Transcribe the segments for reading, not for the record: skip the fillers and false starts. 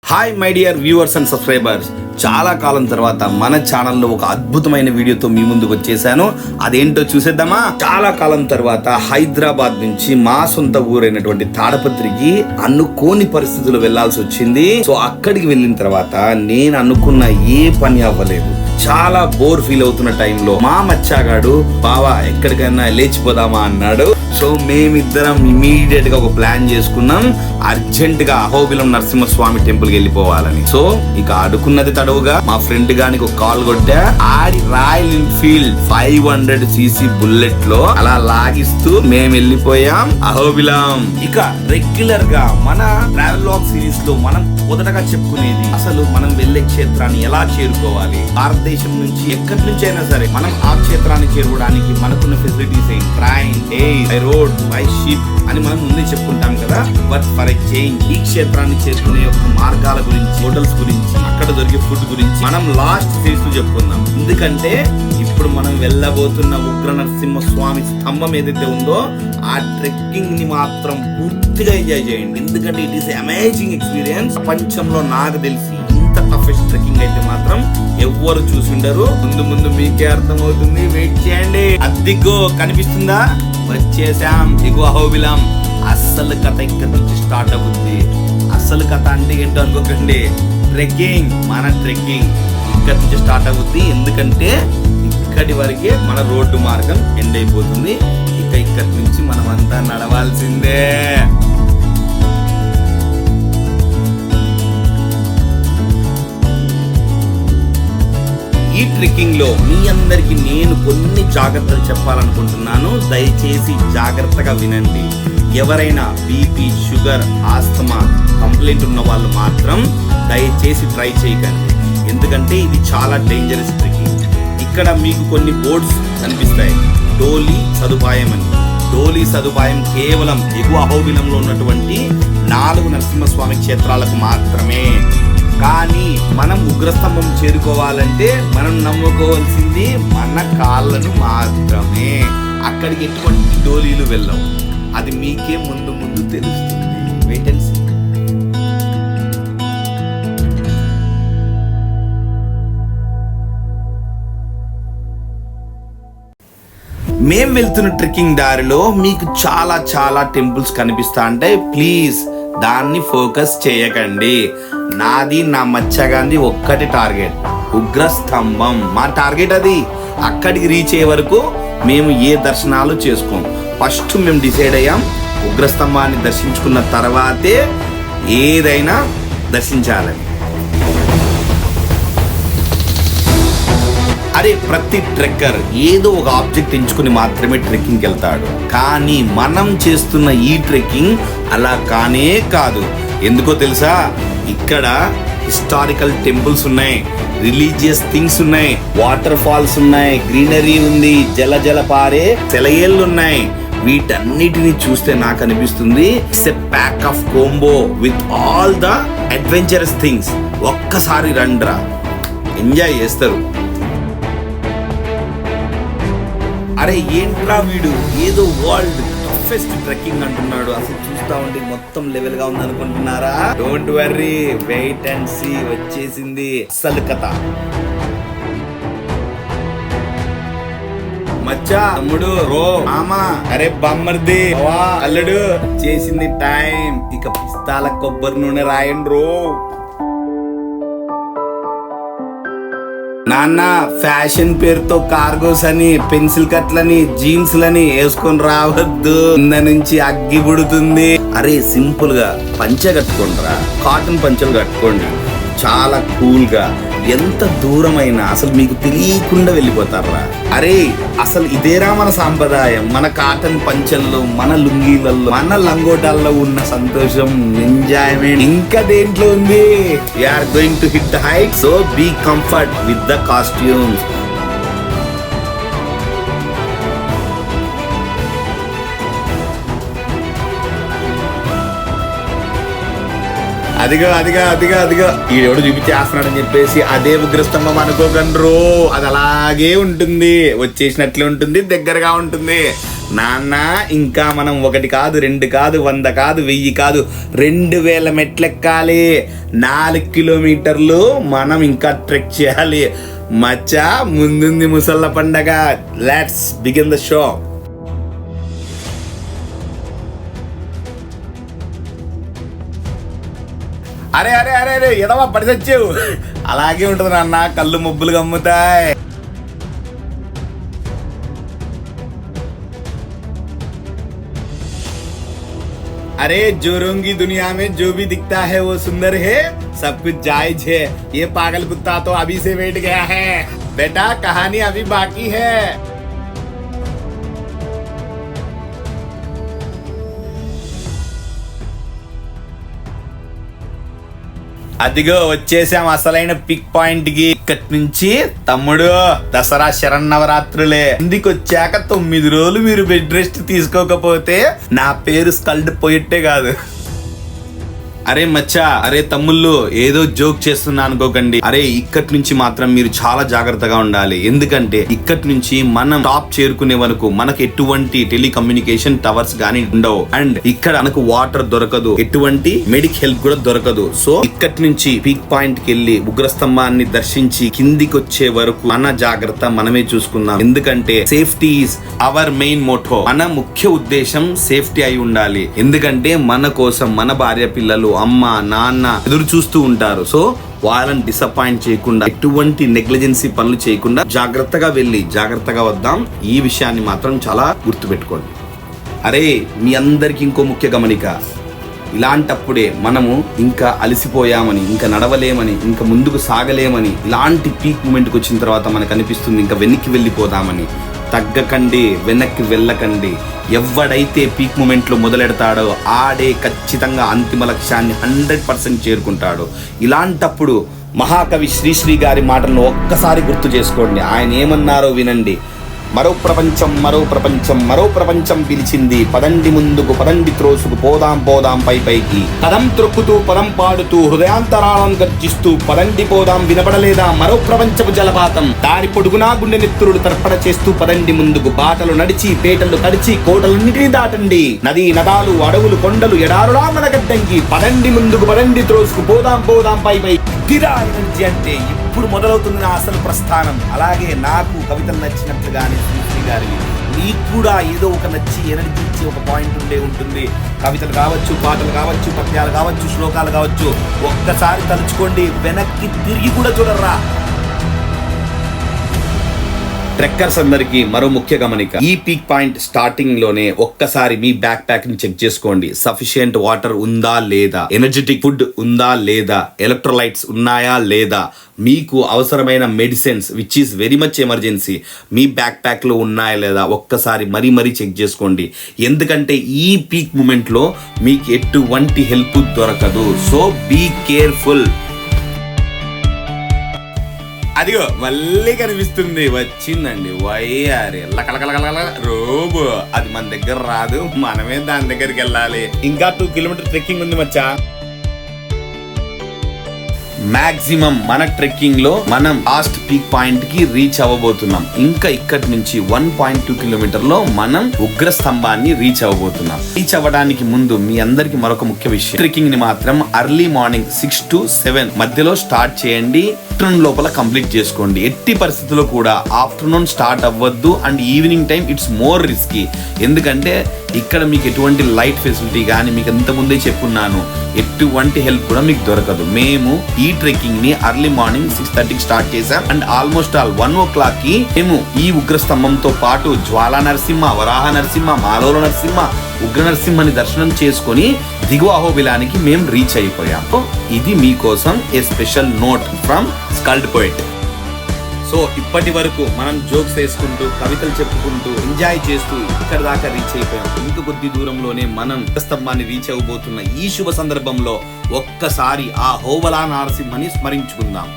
Hi my dear viewers and subscribers, చాలా కాలం తర్వాత మన ఛానల్లో ఒక అద్భుతమైన వీడియోతో మీ ముందుకు వచ్చేసాను. అదేంటో చూసేద్దామా? చాలా కాలం తర్వాత హైదరాబాద్ నుంచి మా సొంత ఊరైనటువంటి తాడపత్రికి అనుకోని పరిస్థితులు వెళ్లాల్సి వచ్చింది. సో అక్కడికి వెళ్ళిన తర్వాత నేను అనుకున్న ఏ పని అవ్వలేదు. చాలా బోర్ ఫీల్ అవుతున్న టైంలో మా మచ్చాగాడు బావా ఎక్కడికైనా లేచిపోదామా అన్నాడు. సో మేమిద్దరం ఇమీడియట్ గా ఒక ప్లాన్ చేసుకున్నాం, అర్జెంట్ గా అహోబిలం నరసింహస్వామి టెంపుల్ కి వెళ్ళిపోవాలని. సో ఇక అడుకున్నది తడవుగా మా ఫ్రెండ్ గానికి ఒక కాల్ కొట్టా. ఆడి రాయల్ ఎన్ఫీల్డ్ 500cc బుల్లెట్ లో అలా లాగిస్తూ మేము వెళ్ళిపోయాం అహోబిలం. ఇక రెగ్యులర్ గా మన ట్రావెల్ లాగ్ సిరీస్ లో మనం మొదటగా చెప్పుకునేది అసలు మనం వెళ్లే క్షేత్రాన్ని ఎలా చేరుకోవాలి. భారతదేశం నుంచి ఎక్కడి నుంచి అయినా సరే మనం ఆ క్షేత్రాన్ని చేరుకోవడానికి మనకున్న ఫెసిలిటీస్ ఏంటి, train, air, road, by ship అని మనం ముందే చెప్పుకుంటాం కదా. బట్ ఫర్ ఎ చేంజ్ ఈ క్షేత్రాన్ని చేరుకునే యొక్క మార్గాల గురించి, హోటల్స్ గురించి, అక్కడ దొరికే ఫుడ్ గురించి మనం లాస్ట్ సిరీస్ లో చెప్పుకుందాం. ఎందుకంటే ఇప్పుడు మనం వెళ్ళబోతున్న ఉగ్ర నరసింహ స్వామి స్తంభం ఏదైతే ఉందో ఆ ట్రెక్కింగ్ ని మాత్రం పూర్తిగా ఎంజాయ్ చేయండి. ఎందుకంటే ఇట్ ఈస్ అమేజింగ్ ఎక్స్పీరియన్స్. ప్రపంచంలో నాకు తెలిసి ఇంత టఫెస్ట్ ట్రెక్కింగ్ అయితే మాత్రం ఎవ్వరు చూసిండరు. ముందు మీకే అర్థమవుతుంది, వెయిట్ చేయండి. అదిగో కనిపిస్తుందా, వచ్చేసాం. ఇగో అహోబిలం. అస్సలు కథ ఇక్కడ నుంచి స్టార్ట్ అవుతుంది. అస్సలు కథ అంటే ఏంటో అనుకోకండి, ట్రెక్కింగ్. మన ట్రెక్కింగ్ ఇక్కడ నుంచి స్టార్ట్ అవుతుంది. ఎందుకంటే ఇక్కడి వరకే మన రోడ్డు మార్గం ఎండ్ అయిపోతుంది. ఇక ఇక్కడి నుంచి మనం అంతా నడవాల్సిందే. ఈ ట్రెక్కింగ్ లో మీ అందరికి నేను కొన్ని జాగ్రత్తలు చెప్పాలనుకుంటున్నాను. దయచేసి జాగ్రత్తగా వినండి. ఎవరైనా బీపీ, షుగర్, ఆస్తమా కంప్లైంట్ ఉన్న వాళ్ళు మాత్రం దయచేసి ట్రై చేయకండి. ఎందుకంటే ఇది చాలా డేంజరస్ ట్రెక్కింగ్. ఇక్కడ మీకు కొన్ని బోర్డ్స్ కనిపిస్తాయి, డోలీ సదుపాయం అని. డోలీ సదుపాయం కేవలం ఎగువ అహోబిలంలో ఉన్నటువంటి 4 నరసింహస్వామి క్షేత్రాలకు మాత్రమే. కానీ మనం ఉగ్రస్తంభం చేరుకోవాలంటే మనం నమ్ముకోవాల్సింది మన కాళ్ళను మాత్రమే. అక్కడికి ఎటువంటి డోలీలు వెళ్ళవు. అది మీకే ముందు తెలుస్తుంది. Wait and see. మేం వెళ్తున్న ట్రెక్కింగ్ దారిలో మీకు చాలా టెంపుల్స్ కనిపిస్తా ఉంటాయి. ప్లీజ్ దాన్ని ఫోకస్ చేయకండి. నాది, నా మచ్చగాంది ఒక్కటి టార్గెట్, ఉగ్రస్తంభం. మా టార్గెట్ అది. అక్కడికి రీచ్ అయ్యే వరకు మేము ఏ దర్శనాలు చేసుకోం. ఫస్ట్ మేము డిసైడ్ అయ్యాం, ఉగ్రస్తంభాన్ని దర్శించుకున్న తర్వాతే ఏదైనా దర్శించాలని. అరే ప్రతి ట్రెక్కర్ ఏదో ఒక ఆబ్జెక్ట్ ఎంచుకుని మాత్రమే ట్రెక్కింగ్కి వెళ్తాడు. కానీ మనం చేస్తున్న ఈ ట్రెక్కింగ్ అలా కానే కాదు. ఎందుకో తెలుసా? ఇక్కడ హిస్టారికల్ టెంపుల్స్ ఉన్నాయి, రిలీజియస్ థింగ్స్ ఉన్నాయి, వాటర్ ఫాల్స్ ఉన్నాయి, గ్రీనరీ ఉంది, జల పారే సెలయేళ్ళు ఉన్నాయి. వీటన్నిటిని చూస్తే నాకు అనిపిస్తుంది it's a pack of combo with all the adventurous things. ఒక్కసారి రండ్రా, ఎంజాయ్ చేస్తారు. అరే ఏంట్రా వీడు ఏదో వరల్డ్ టఫెస్ట్ ట్రెక్కింగ్ అంటున్నాడు. అసలు చూస్తా ఉంటే మొత్తం లెవెల్ గా ఉంది అనుకుంటున్నారా? Don't worry, wait and see. వచ్చేసింది అసలు కథ. మచ్చా, తమ్ముడు, రో, మామా, అరే బమ్మర్ది, అల్లుడు, చేసింది టైం. ఇక పిస్తాల కొబ్బరి నూనె రాయండి రో. నాన్న ఫ్యాషన్ పేరుతో కార్గోస్ అని, పెన్సిల్ కట్లని, జీన్స్ లని వేసుకొని రావద్దు, కింద నుంచి అగ్గి పుడుతుంది. అరే సింపుల్ గా పంచ కట్టుకోండిరా, కాటన్ పంచలు కట్టుకోండి. చాలా కూల్ గా ఎంత దూరమైనా అసలు మీకు తెలియకుండా వెళ్ళిపోతారా. అరే అసలు ఇదేరా మన సాంప్రదాయం. మన కాటన్ పంచల్లో, మన లుంగీలలో, మన లంగోటాల్లో ఉన్న సంతోషం, ఎంజాయ్మెంట్ ఇంకా దేంట్లో ఉంది? We are going to hit the height. So be comfort with the costumes. అదిగో ఈడెవడు చూపించేస్తున్నాడని చెప్పేసి అదే ఉగ్రస్తంభం అనుకోకండ్రు. అది అలాగే ఉంటుంది, వచ్చేసినట్లే ఉంటుంది, దగ్గరగా ఉంటుంది. నాన్న ఇంకా మనం 1 కాదు 2 కాదు 100 కాదు 1000 కాదు 2000 మెట్లెక్కాలి. 4 కిలోమీటర్లు మనం ఇంకా ట్రెక్ చేయాలి. మచ్చా ముందుంది ముసళ్ళ పండగ. Let's begin the show. అరే అరే అరే అరే ఎదవా పడిసొచ్చావు. అలాగే ఉంటుంది నాన్న, కళ్ళు మబ్బులు గమ్ముతాయి. अरे जोरोंगी दुनिया में जो भी दिखता है वो सुंदर है, सब कुछ जायज है. ये पागल कुत्ता तो अभी से बैठ गया है. बेटा कहानी अभी बाकी है. అదిగో వచ్చేసాం అసలైన పిక్ పాయింట్ కి. ఇక్కడి నుంచి తమ్ముడు దసరా శరన్నవరాత్రులే. ఇందుకు వచ్చాక 9 రోజులు మీరు బెడ్ రెస్ట్ తీసుకోకపోతే నా పేరు స్కల్డ్ పోయిట్టే కాదు. అరే మచ్చా, అరే తమ్ముళ్ళు, ఏదో జోక్ చేస్తున్నా అనుకోకండి. అరే ఇక్కడి నుంచి మాత్రం మీరు చాలా జాగ్రత్తగా ఉండాలి. ఎందుకంటే ఇక్కడి నుంచి మనం టాప్ చేరుకునే వరకు మనకు ఎటువంటి టెలికమ్యూనికేషన్ టవర్స్ గానీ ఉండవు. అండ్ ఇక్కడ మనకు వాటర్ దొరకదు, ఎటువంటి మెడిక్ హెల్ప్ కూడా దొరకదు. సో ఇక్కడి నుంచి పీక్ పాయింట్ కి వెళ్ళి ఉగ్రస్తంభాన్ని దర్శించి కిందికి వచ్చే వరకు మన జాగ్రత్త మనమే చూసుకుందాం. ఎందుకంటే safety is our main motto. మన ముఖ్య ఉద్దేశం సేఫ్టీ అయి ఉండాలి. ఎందుకంటే మన కోసం మన భార్య పిల్లలు, అమ్మ నాన్న ఎదురు చూస్తూ ఉంటారు. సో వాళ్ళని డిసప్పాయింట్ చేయకుండా, ఎటువంటి నెగ్లిజెన్సీ పనులు చేయకుండా జాగ్రత్తగా వెళ్ళి జాగ్రత్తగా వద్దాం. ఈ విషయాన్ని మాత్రం చాలా గుర్తుపెట్టుకోండి. అరే మీ అందరికి ఇంకో ముఖ్య గమనిక. ఇలాంటప్పుడే మనము ఇంకా అలసిపోయామని, ఇంకా నడవలేమని, ఇంకా ముందుకు సాగలేమని, ఇలాంటి పీక్ మూమెంట్కి వచ్చిన తర్వాత మనకు అనిపిస్తుంది ఇంకా వెనక్కి వెళ్ళిపోదామని. తగ్గకండి, వెనక్కి వెళ్ళకండి. ఎవడైతే పీక్ మూమెంట్ లో మొదలెడతాడో ఆడే ఖచ్చితంగా అంతిమ లక్ష్యాన్ని 100% చేరుకుంటాడు. ఇలాంటప్పుడు మహాకవి శ్రీశ్రీ గారి మాటలను ఒక్కసారి గుర్తు చేసుకోండి. ఆయన ఏమన్నారో వినండి. మరో ప్రపంచం మరో ప్రపంచం మరో ప్రపంచం పిలిచింది, పదండి ముందుకు పదండి త్రోసుకు, పోదాం పోదాం పై పైకి. పదం త్రొక్కుతూ పదం పాడుతూ హృదయాంతరాళం గర్జిస్తూ, పదండి పోదాం వినపడలేదా మరో ప్రపంచపు జలపాతం. దారి పొడుగునా గుండె నెత్తురులు తర్పణ చేస్తూ పదండి ముందుకు. బాటలు నడిచి పేటలు కడిచి కోటలన్నిటినీ దాటండి. నది నదాలు అడవులు కొండలు ఎడారులా మనగడ్డంకి. పదండి ముందుకు పదండి త్రోసుకు, పోదాం పోదాం పై పై. గిరా ఎనర్జీ అంటే ఇప్పుడు మొదలవుతుంది నా అసలు ప్రస్థానం. అలాగే నాకు కవితలు నచ్చినట్లుగానే శ్రీశ్రీ గారివి మీకు కూడా ఏదో ఒక నచ్చి ఎనర్జీ ఇచ్చి ఒక పాయింట్ ఉంటుంది. కవితలు కావచ్చు, పాటలు కావచ్చు, పద్యాలు కావచ్చు, శ్లోకాలు కావచ్చు. ఒక్కసారి తలుచుకోండి, వెనక్కి తిరిగి కూడా చూడర్రా. ట్రెక్కర్స్ అందరికి మరో ముఖ్య గమనిక. ఈ పీక్ పాయింట్ స్టార్టింగ్ లోనే ఒక్కసారి మీ బ్యాక్ ప్యాక్ ని చెక్ చేసుకోండి. సఫిషియెంట్ వాటర్ ఉందా లేదా, ఎనర్జెటిక్ ఫుడ్ ఉందా లేదా, ఎలక్ట్రోలైట్స్ ఉన్నాయా లేదా, మీకు అవసరమైన medicines which is very much emergency me back pack లో ఉన్నాయా లేదా ఒక్కసారి మరీ చెక్ చేసుకోండి. ఎందుకంటే ఈ పీక్ మూమెంట్ లో మీకు ఎటువంటి హెల్ప్ దొరకదు. So be careful. అదిగో మళ్ళీ కనిపిస్తుంది, వచ్చిందండి వైఆర్ రోబో. అది మన దగ్గర రాదు, మనమే దాని దగ్గరికి వెళ్ళాలి. ఇంకా 2 కిలోమీటర్ ట్రెక్కింగ్ ఉంది మచ్చా. మాక్సిమం మన ట్రెక్కింగ్ లో మనం లాస్ట్ పీక్ పాయింట్ కి రీచ్ అవ్వబోతున్నాం. ఇంకా ఇక్కడి నుంచి 1.2 కిలోమీటర్ లో మనం ఉగ్ర స్తంభాన్ని రీచ్ అవ్వబోతున్నాం. రీచ్ అవ్వడానికి ముందు మీ అందరికి మరొక ముఖ్య విషయం, ట్రెక్కింగ్ ని మాత్రం అర్లీ మార్నింగ్ 6 to 7 మధ్యలో స్టార్ట్ చేయండి. ఆఫ్టర్నూన్ లోపల కంప్లీట్ చేసుకోండి. ఎట్టి పరిస్థితుల్లో కూడా ఆఫ్టర్నూన్ స్టార్ట్ అవ్వద్దు. And evening time it's more risky. ఎందుకంటే ఇక్కడ మీకు ఎటువంటి లైట్ ఫెసిలిటీ కానీ, మీకు ఎంత ముందే చెప్పున్నాను, ఎటువంటి హెల్ప్ కూడా మీకు దొరకదు. మేము ఈ ట్రెక్కింగ్ ని అర్లీ మార్నింగ్ 6:30కి స్టార్ట్ చేసాం. అండ్ ఆల్మోస్ట్ ఆల్ 1 o'clock కి మేము ఈ ఉగ్ర స్తంభంతో పాటు జ్వాలా నరసింహ, వరాహ నరసింహ, మాలోల నరసింహ, ఉగ్ర నరసింహని దర్శనం చేసుకుని దిగువ అహోబిలానికి మేము రీచ్ అయిపోయాం. ఇది మీకోసం a special note from skilled poet. So ఇప్పటి వరకు మనం జోక్స్ వేసుకుంటూ, కవితలు చెప్పుకుంటూ, ఎంజాయ్ చేస్తూ ఇక్కడ దాకా రీచ్ అయిపోయాం. ఇంక కొద్ది దూరంలోనే మనం స్తంభాన్ని రీచ్ అవ్వబోతున్న ఈ శుభ సందర్భంలో ఒక్కసారి ఆ హోబలా నరసింహని స్మరించుకుందాం.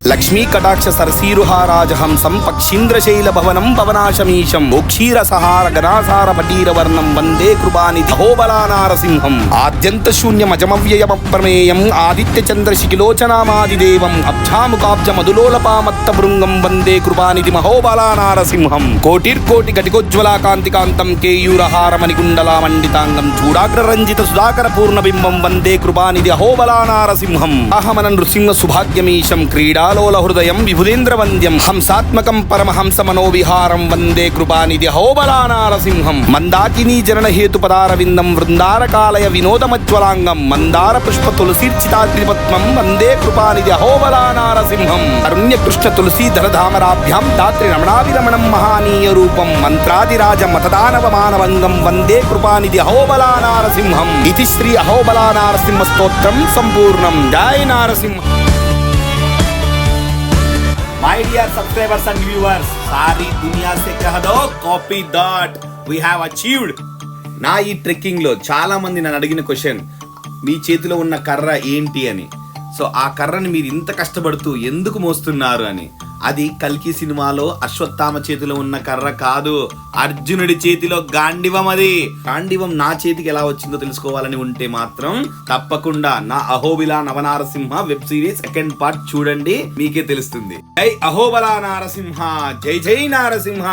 లక్ష్మీ కటాక్ష సరసీరుహారాజహంసం పక్షీంద్రశైల భవనం పవనాశమీశం మోక్షీర సహార గణాసార పటీర వర్ణం వందే కృపానిధి అహోబలానారసింహం ఆద్యంత శూన్యమజమవ్యయమప్రమేయం ఆదిత్య చంద్రశిఖిలోచనామాదిదేవం అబ్జాముకాబ్జ మధులోలపామత్త భృంగం వందే కృపానిధి మహోబలానారసింహం కోటిర్కోటి ఘటికోజ్వలాకాంతికాంతం కేయూరహారమణిగుండలామండితాంగం చూడాగ్రరంజిత సుధాకర పూర్ణబింబం వందే కృపానిధి అహోబలానారసింహం అహమన నృసింహ సుభాగ్యమీశం క్రీడాలోల హృదయం విభుదేంద్ర వంద్యం హంసాత్మకం పరమహంస మనోవిహారం వందే కృపానిధి అహోబలానారసింహం మందాకినీ జనన హేతుపదారవిందం వృందారకాలయ వినోదమజ్వలాంగం మందార పుష్ప తులసీర్చితాద్రిపద్మం వందే కృపానిధి అహోబలానారసింహం అరుణ్య కృష్ణ తులసీధరధామరాభ్యాం దాత్రి రమణాభిరమణం మహానీయ రూపం మంత్రాదిరాజ మతదానవ మానవంగం వందే కృపానిధి అహోబలానారసింహం ఇది శ్రీ అహోబలానారసింహ స్తోత్రం సంపూర్ణం. జై Narasimha. My dear subscribers and viewers, सारी दुनिया से कह दो copy that we have achieved. నా ఈ ట్రెక్కింగ్ లో చాలా మంది నన్ను అడిగిన క్వశ్చన్, మీ చేతిలో ఉన్న కర్ర ఏంటి అని. సో ఆ కర్రని మీరు ఇంత కష్టపడుతూ ఎందుకు మోస్తున్నారు అని. అది కల్కి సినిమాలో అశ్వత్థామ చేతిలో ఉన్న కర్ర కాదు, అర్జునుడి చేతిలో గాండివం. అది గాండివం నా చేతికి ఎలా వచ్చిందో తెలుసుకోవాలని ఉంటే మాత్రం తప్పకుండా నా Ahobila Navanarasimha web series second part చూడండి, మీకే తెలుస్తుంది. జై అహోబలా నారసింహ, జై జై నారసింహ.